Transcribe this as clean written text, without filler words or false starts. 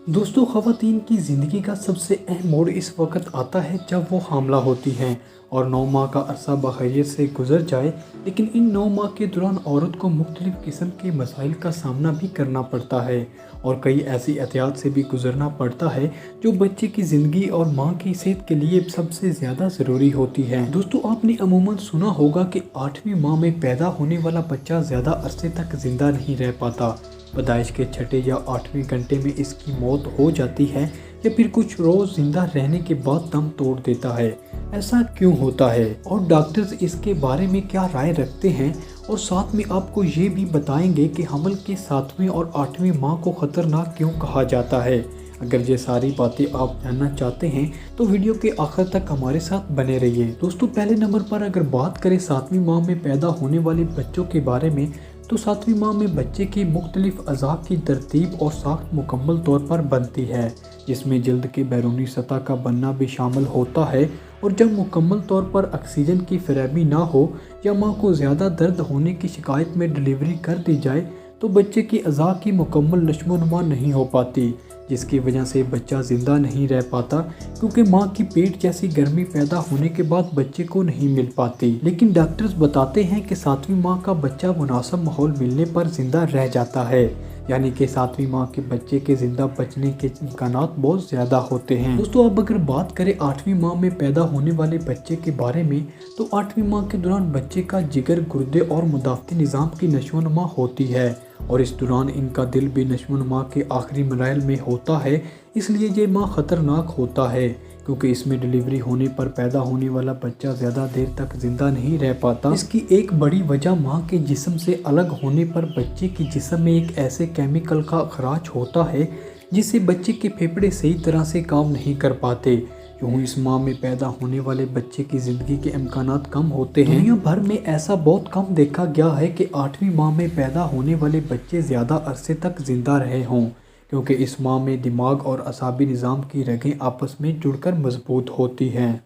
दोस्तों, ख़वातीन की ज़िंदगी का सबसे अहम मोड़ इस वक्त आता है जब वो हामला होती हैं और 9 माह का अरसा बखैरियत से गुजर जाए। लेकिन इन 9 माह के दौरान औरत को मुख्तलिफ़ किस्म के मसाइल का सामना भी करना पड़ता है और कई ऐसी एहतियात से भी गुजरना पड़ता है जो बच्चे की ज़िंदगी और माँ की सेहत के लिए सबसे ज़्यादा ज़रूरी होती है। दोस्तों, आपने अमूमन सुना होगा कि 8वीं माह में पैदा होने वाला बच्चा ज़्यादा अरसे तक ज़िंदा नहीं रह पाता। पैदाइश के छठे या 8वें घंटे में इसकी मौत हो जाती है या फिर कुछ रोज़ जिंदा रहने के बाद दम तोड़ देता है। ऐसा क्यों होता है और डॉक्टर्स इसके बारे में क्या राय रखते हैं, और साथ में आपको ये भी बताएंगे कि हमल के 7वें और 8वें माह को ख़तरनाक क्यों कहा जाता है। अगर ये सारी बातें आप जानना चाहते हैं तो वीडियो के आखिर तक हमारे साथ बने रहिए। दोस्तों, पहले नंबर पर अगर बात करें 7वीं माह में पैदा होने वाले बच्चों के बारे में, तो 7वीं माह में बच्चे की मुख्तलिफ अज़ा की तरतीब और साख्त मुकम्मल तौर पर बनती है, जिसमें जल्द के बैरूनी सतह का बनना भी शामिल होता है। और जब मुकम्मल तौर पर ऑक्सीजन की फराहमी ना हो या माँ को ज़्यादा दर्द होने की शिकायत में डिलीवरी कर दी जाए तो बच्चे की अज़ा की मुकम्मल नशोनुमा नहीं हो पाती, जिसकी वजह से बच्चा ज़िंदा नहीं रह पाता, क्योंकि माँ की पेट जैसी गर्मी पैदा होने के बाद बच्चे को नहीं मिल पाती। लेकिन डॉक्टर्स बताते हैं कि 7वीं माह का बच्चा मुनासिब माहौल मिलने पर ज़िंदा रह जाता है, यानी कि 7वीं माह के बच्चे के ज़िंदा बचने के इम्कानात बहुत ज़्यादा होते हैं। दोस्तों, अब अगर बात करें 8वीं माह में पैदा होने वाले बच्चे के बारे में, तो 8वीं माह के दौरान बच्चे का जिगर, गुर्दे और मुदाफ़ती निज़ाम की नशोनुमा होती है और इस दौरान इनका दिल भी नशोनुमा के आखिरी मराइल में होता है। इसलिए ये माह ख़तरनाक होता है, क्योंकि इसमें डिलीवरी होने पर पैदा होने वाला बच्चा ज़्यादा देर तक ज़िंदा नहीं रह पाता। इसकी एक बड़ी वजह माँ के जिस्म से अलग होने पर बच्चे के जिस्म में एक ऐसे केमिकल का खराज होता है जिससे बच्चे के फेफड़े सही तरह से काम नहीं कर पाते। यूँ इस माह में पैदा होने वाले बच्चे की ज़िंदगी के इम्कानात कम होते हैं। दुनिया भर में ऐसा बहुत कम देखा गया है कि 8वीं माह में पैदा होने वाले बच्चे ज़्यादा अरसे तक ज़िंदा रहे हों, क्योंकि इस माह में दिमाग और असाबी निज़ाम की रगें आपस में जुड़कर मजबूत होती हैं।